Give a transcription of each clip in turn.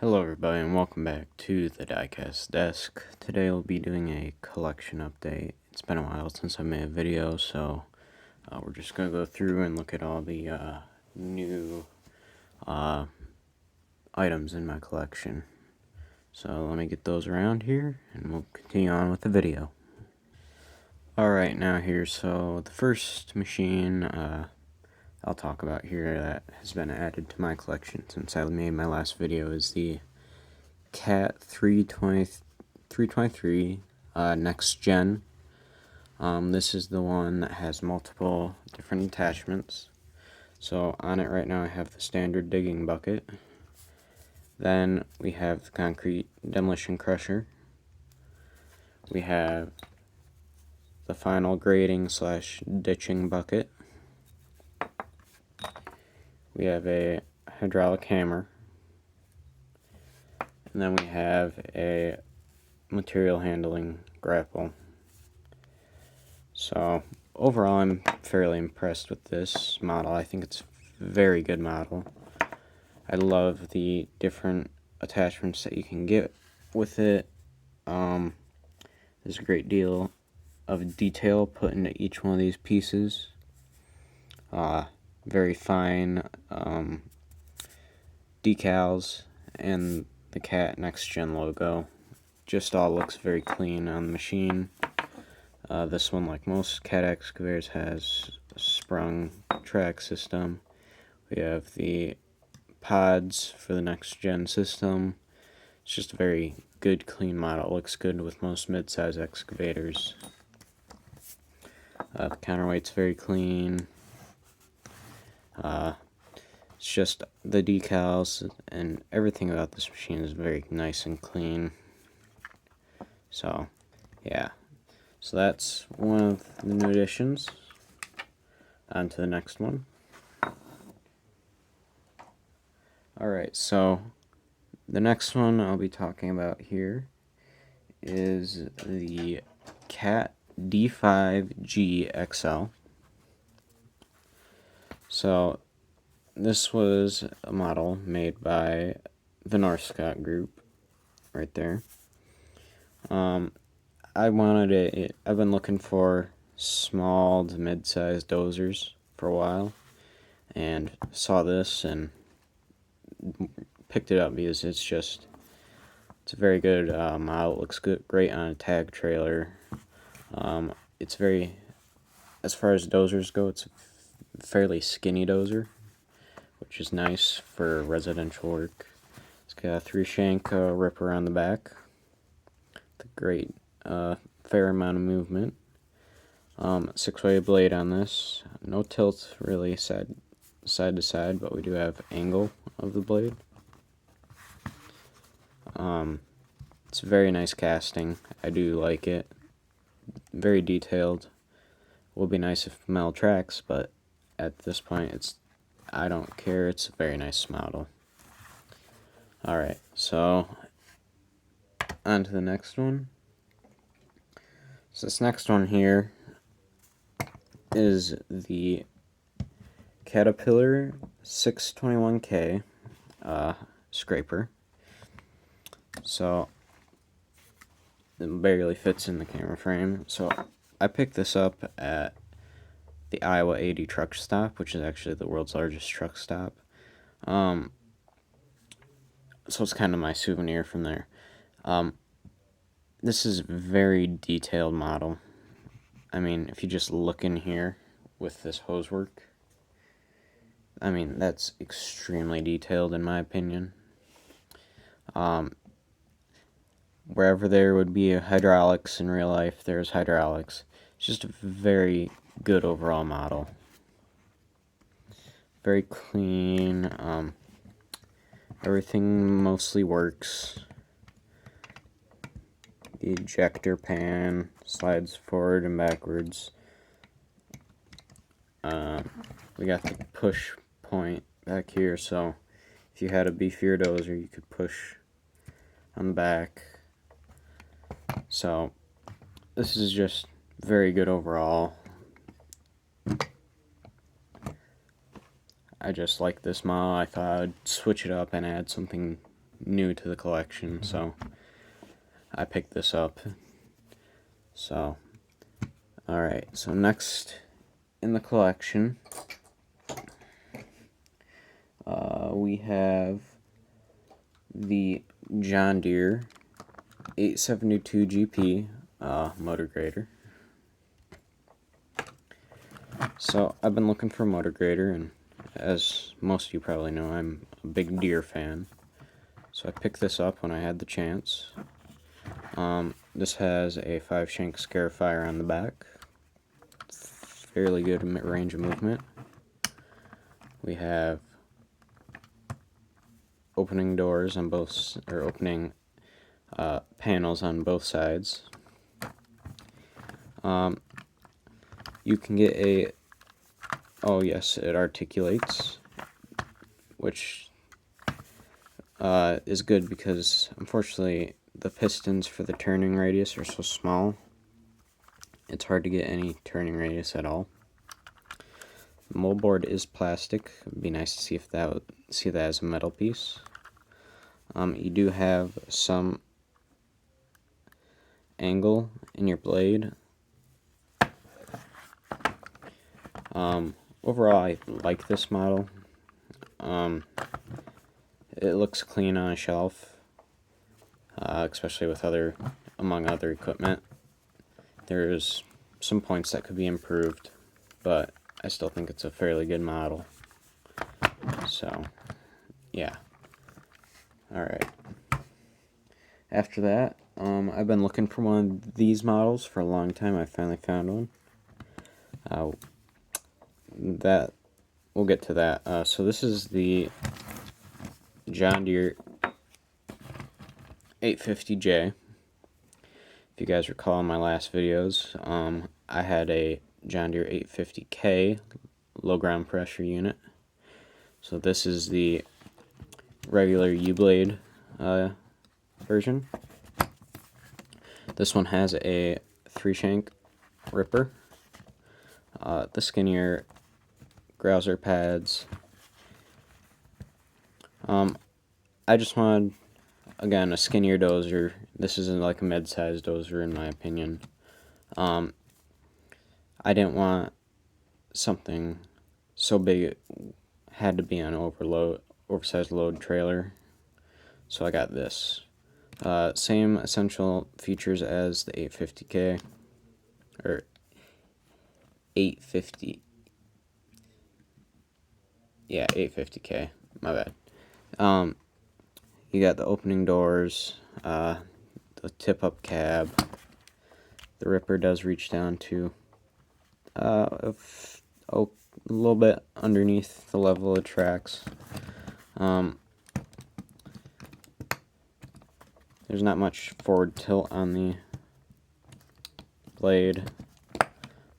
Hello everybody and welcome back to the Diecast Desk. Today we'll be doing a collection update. It's been a while since I made a video, so we're just going to go through and look at all the new items in my collection. So let me get those around here and we'll continue on with the video. Alright, now here, so the first machine I'll talk about here that has been added to my collection since I made my last video is the Cat 323 Next Gen. This is the one that has multiple different attachments. So on it right now I have the standard digging bucket. Then we have the concrete demolition crusher. We have the final grading / ditching bucket. We have a hydraulic hammer. And then we have a material handling grapple. So overall I'm fairly impressed with this model. I think it's a very good model. I love the different attachments that you can get with it. There's a great deal of detail put into each one of these pieces. Very fine decals and the Cat Next Gen logo. Just all looks very clean on the machine. This one, like most cat excavators, has a sprung track system. We have the pods for the Next Gen system. It's just a very good, clean model. It looks good with most mid-size excavators. The counterweight's very clean. It's just the decals and everything about this machine is very nice and clean. So, yeah. So that's one of the new additions. On to the next one. Alright, so the next one I'll be talking about here is the Cat D5G XL. So this was a model made by the Northcott Group, right there. I've been looking for small to mid-sized dozers for a while, and saw this and picked it up because it's a very good model. It looks great on a tag trailer. It's very, as far as dozers go, it's a fairly skinny dozer, which is nice for residential work. It's got a 3-shank ripper on the back. With a great fair amount of movement. 6-way blade on this. No tilt really side to side, but we do have angle of the blade. It's a very nice casting. I do like it. Very detailed. Would be nice if metal tracks, but at this point I don't care. It's a very nice model. Alright, so on to the next one. So this next one here is the Caterpillar 621K scraper. So it barely fits in the camera frame. So I picked this up at the Iowa 80 truck stop, which is actually the world's largest truck stop. So it's kind of my souvenir from there. This is a very detailed model. I mean, if you just look in here with this hose work, I mean, that's extremely detailed in my opinion. Wherever there would be hydraulics in real life, there's hydraulics. It's just a very good overall model. Very clean. Everything mostly works. The ejector pan slides forward and backwards. We got the push point back here, so if you had a beefier dozer, you could push on the back. So this is just very good overall. I just like this model. I thought I'd switch it up and add something new to the collection, so I picked this up. So, alright, so next in the collection, we have the John Deere 872 GP motor grader. So I've been looking for a motor grader, and as most of you probably know, I'm a big Deere fan. So I picked this up when I had the chance. This has a 5-shank scarifier on the back. Fairly good range of movement. We have opening doors on both, or opening panels on both sides. You can get a, oh yes, it articulates, which is good because unfortunately the pistons for the turning radius are so small, it's hard to get any turning radius at all. The moldboard is plastic. It'd be nice to see if that as a metal piece. You do have some angle in your blade. Overall, I like this model. It looks clean on a shelf, especially with among other equipment. There's some points that could be improved, but I still think it's a fairly good model. So, yeah. Alright. After that, I've been looking for one of these models for a long time. I finally found one. We'll get to that. So this is the John Deere 850J. If you guys recall in my last videos, I had a John Deere 850K low ground pressure unit. So this is the regular U-blade version. This one has a 3-shank ripper, the skinnier grouser pads. I just wanted, again, a skinnier dozer. This isn't like a mid-sized dozer in my opinion. I didn't want something so big it had to be an oversized load trailer, so I got this. Same essential features as the 850K, or 850. Yeah, 850K. My bad. You got the opening doors, the tip-up cab. The ripper does reach down to a little bit underneath the level of tracks. There's not much forward tilt on the blade,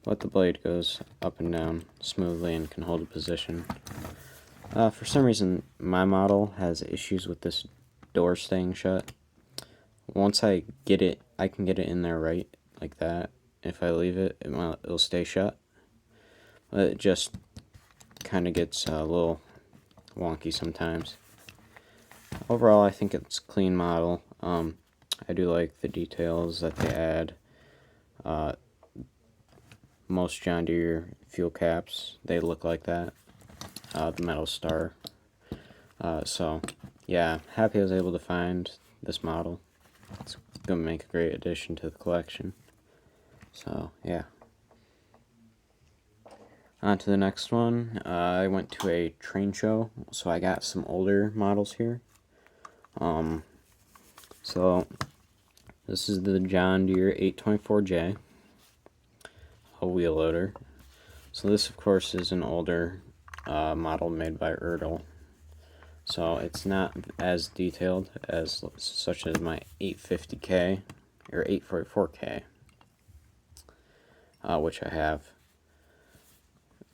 but the blade goes up and down smoothly and can hold a position. For some reason, my model has issues with this door staying shut. Once I get it, I can get it in there right, like that. If I leave it, it'll stay shut. But it just kind of gets a little wonky sometimes. Overall, I think it's a clean model. I do like the details that they add. Most John Deere fuel caps, they look like that. The metal star. So, yeah, happy I was able to find this model. It's going to make a great addition to the collection. So, yeah. On to the next one. I went to a train show, so I got some older models here. So, this is the John Deere 824J, a wheel loader. So this, of course, is an older model made by Erdl. So it's not as detailed as such as my 850K or 844K, which I have.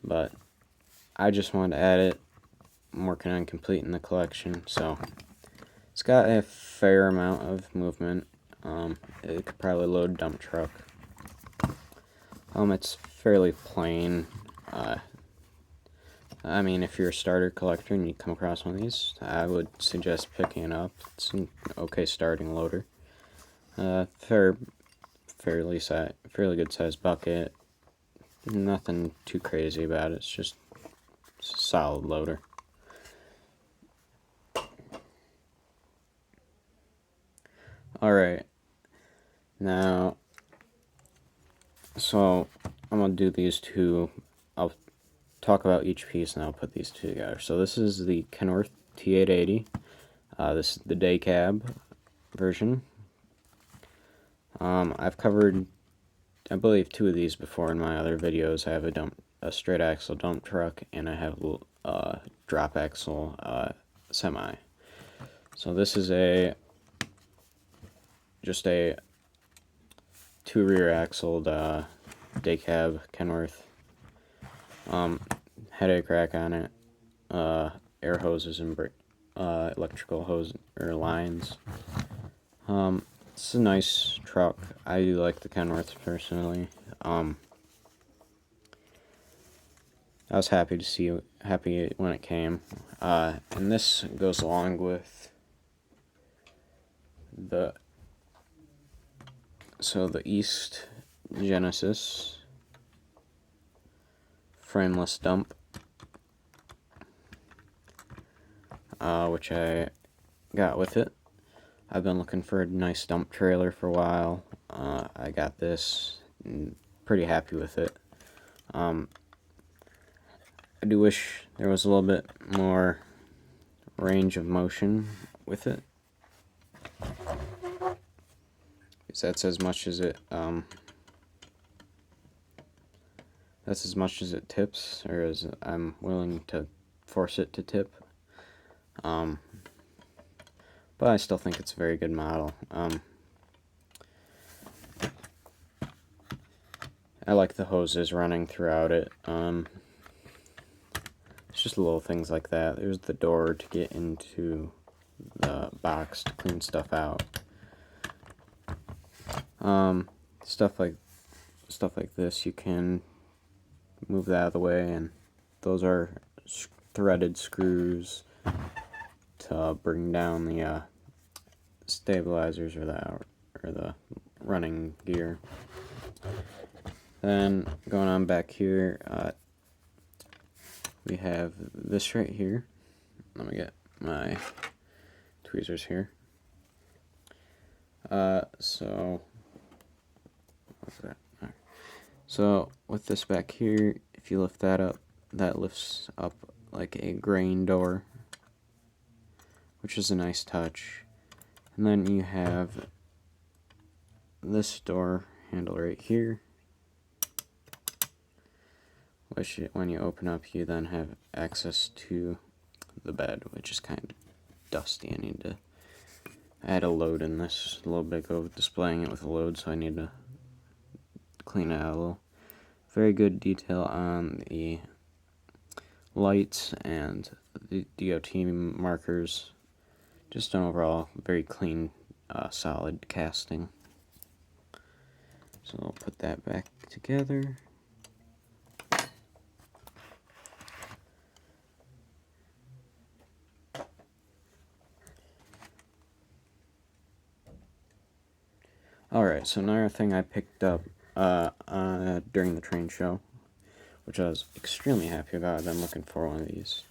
But I just wanted to add it. I'm working on completing the collection, so it's got a fair amount of movement. It could probably load a dump truck. It's fairly plain. I mean, if you're a starter collector and you come across one of these, I would suggest picking it up. It's an okay starting loader. Fairly good sized bucket. Nothing too crazy about it. It's just a solid loader. Alright, now, so I'm going to do these two. I'll talk about each piece and I'll put these two together. So this is the Kenworth T880. This is the day cab version. I've covered, I believe, two of these before in my other videos. I have a straight axle dump truck, and I have a drop axle semi. So this is just a two rear axled day cab Kenworth. Headache rack on it, air hoses and electrical hose or lines. It's a nice truck. I do like the Kenworth personally. I was happy when it came. And this goes along with the East Genesis frameless dump, which I got with it. I've been looking for a nice dump trailer for a while. I got this, and pretty happy with it. I do wish there was a little bit more range of motion with it, because that's as much as it tips, or as I'm willing to force it to tip. But I still think it's a very good model. I like the hoses running throughout it. It's just little things like that. There's the door to get into the box to clean stuff out. Stuff like this, you can move that out of the way, and those are threaded screws to bring down the stabilizers or the running gear. Then going on back here, we have this right here. Let me get my tweezers here. So what's that? Right. So with this back here, if you lift that up, that lifts up like a grain door, which is a nice touch. And then you have this door handle right here, which when you open up, you then have access to the bed, which is kind of dusty. I need to add a load in this a little bit ago, displaying it with a load, so I need to clean it out a little. Very good detail on the lights and the DOT markers. Just an overall very clean, solid casting. So I'll put that back together. Alright, so another thing I picked up during the train show, which I was extremely happy about, I've been looking for one of these,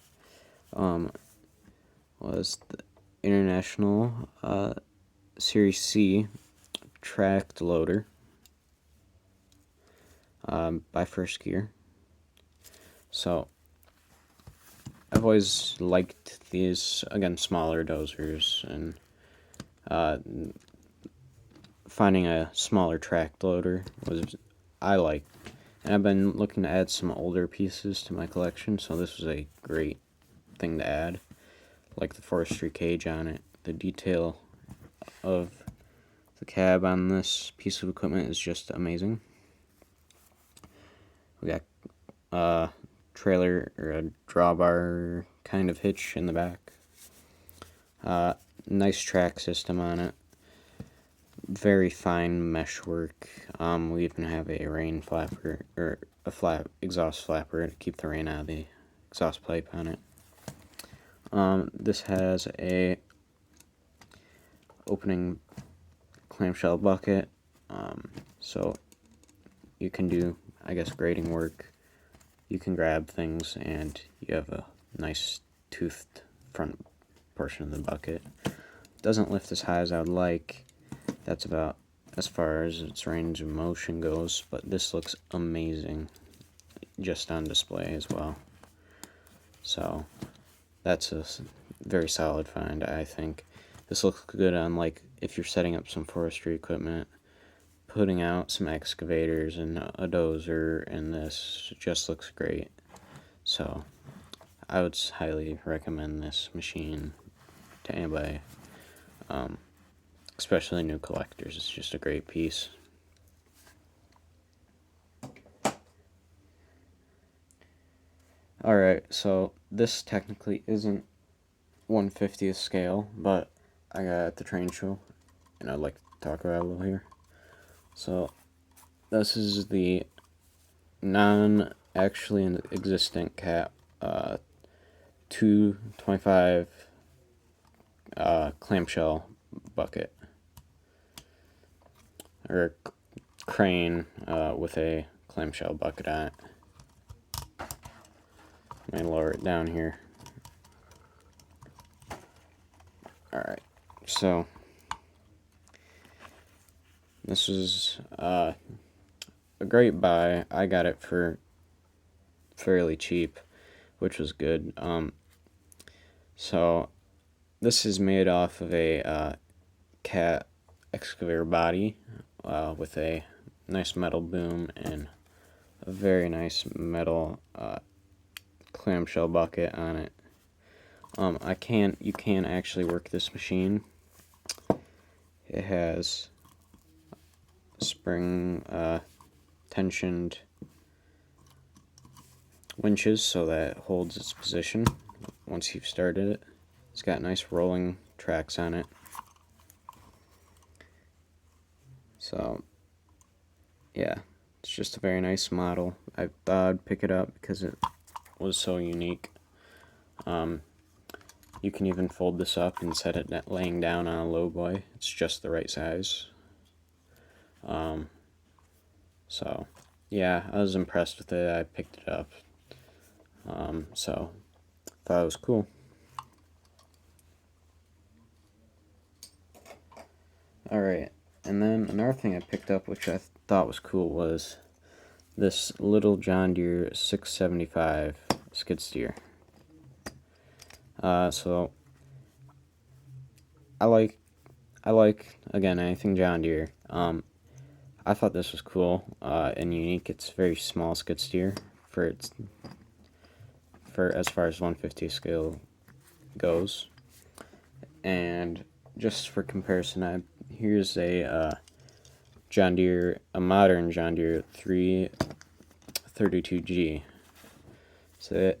was the International Series C tracked loader by First Gear. So I've always liked these, again, smaller dozers, and finding a smaller tracked loader I like. And I've been looking to add some older pieces to my collection, so this was a great thing to add. Like the forestry cage on it. The detail of the cab on this piece of equipment is just amazing. We got a trailer or a drawbar kind of hitch in the back. Nice track system on it. Very fine mesh work. We even have a rain flapper, or a exhaust flapper to keep the rain out of the exhaust pipe on it. This has a opening clamshell bucket, so you can do, I guess, grading work. You can grab things and you have a nice toothed front portion of the bucket. It doesn't lift as high as I would like. That's about as far as its range of motion goes, but this looks amazing just on display as well. So that's a very solid find, I think. This looks good on, like, if you're setting up some forestry equipment, putting out some excavators and a dozer, and this just looks great. So I would highly recommend this machine to anybody, especially new collectors. It's just a great piece. Alright, so this technically isn't 1/50th scale, but I got it at the train show, and I'd like to talk about it a little here. So this is the non-actually existent Cat 225 clamshell bucket, or crane with a clamshell bucket on it. Let me lower it down here. Alright, so this is a great buy. I got it for fairly cheap, which was good. So this is made off of a Cat excavator body with a nice metal boom and a very nice metal clamshell bucket on it. You can actually work this machine. It has spring tensioned winches so that it holds its position once you've started it. It's got nice rolling tracks on it. So yeah, it's just a very nice model. I thought I'd pick it up because it was so unique. You can even fold this up and set it laying down on a lowboy. It's just the right size. So yeah, I was impressed with it. I picked it up. So thought it was cool. Alright, and then another thing I picked up which I thought was cool was this little John Deere 675 skid steer. So I like again anything John Deere. I thought this was cool and unique. It's very small skid steer for as far as 1/50 scale goes. And just for comparison, here's a John Deere, a modern John Deere 332G. So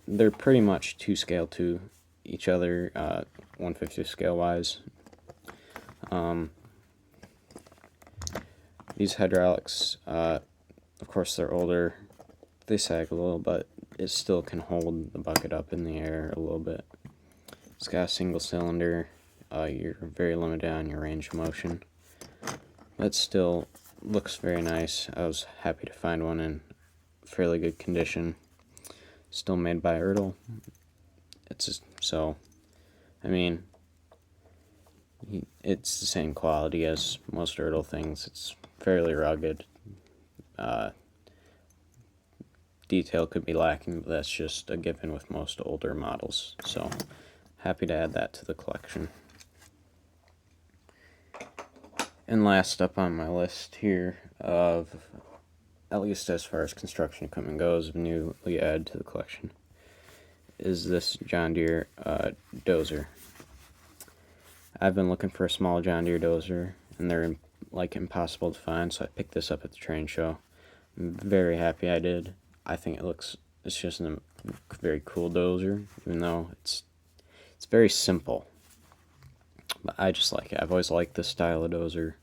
they're pretty much to scale to each other, 1/50 scale wise. These hydraulics, of course, they're older. They sag a little, but it still can hold the bucket up in the air a little bit. It's got a single cylinder. You're very limited on your range of motion. But still looks very nice. I was happy to find one in fairly good condition. Still made by Ertl. I mean, it's the same quality as most Ertl things. It's fairly rugged. Detail could be lacking, but that's just a given with most older models. So happy to add that to the collection. And last up on my list here of, at least as far as construction equipment goes, newly added to the collection, is this John Deere Dozer. I've been looking for a small John Deere Dozer, and they're like impossible to find, so I picked this up at the train show. I'm very happy I did. I think it's just a very cool dozer, even though it's very simple. But I just like it. I've always liked this style of dozer.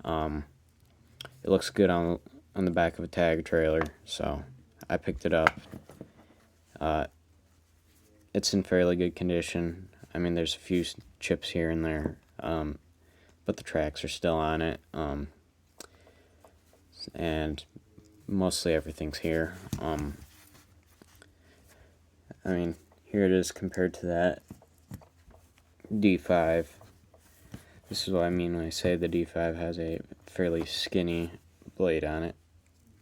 It looks good on the back of a tag trailer, so I picked it up. It's in fairly good condition. I mean, there's a few chips here and there, but the tracks are still on it, and mostly everything's here. I mean, here it is compared to that D5. This is what I mean when I say the D5 has a fairly skinny blade on it.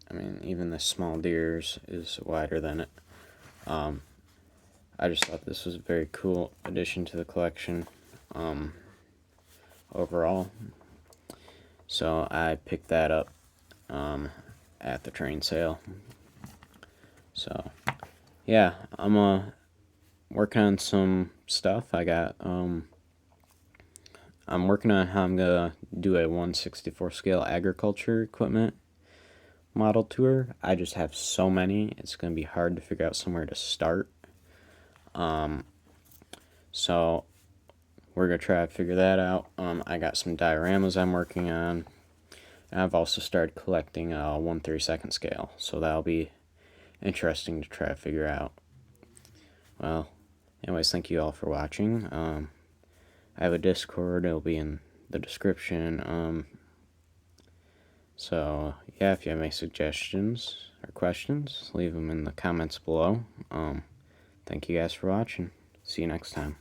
I mean, even the small Deere's is wider than it. I just thought this was a very cool addition to the collection overall. So I picked that up at the train sale. So yeah, I'm working on some stuff. I'm working on how I'm gonna do a 1/64 scale agriculture equipment model tour. I just have so many, it's gonna be hard to figure out somewhere to start. So we're gonna try to figure that out. I got some dioramas I'm working on. And I've also started collecting a 1/32 scale, so that'll be interesting to try to figure out. Well, anyways, thank you all for watching. I have a Discord, it'll be in the description. So yeah, if you have any suggestions or questions, leave them in the comments below. Thank you guys for watching. See you next time.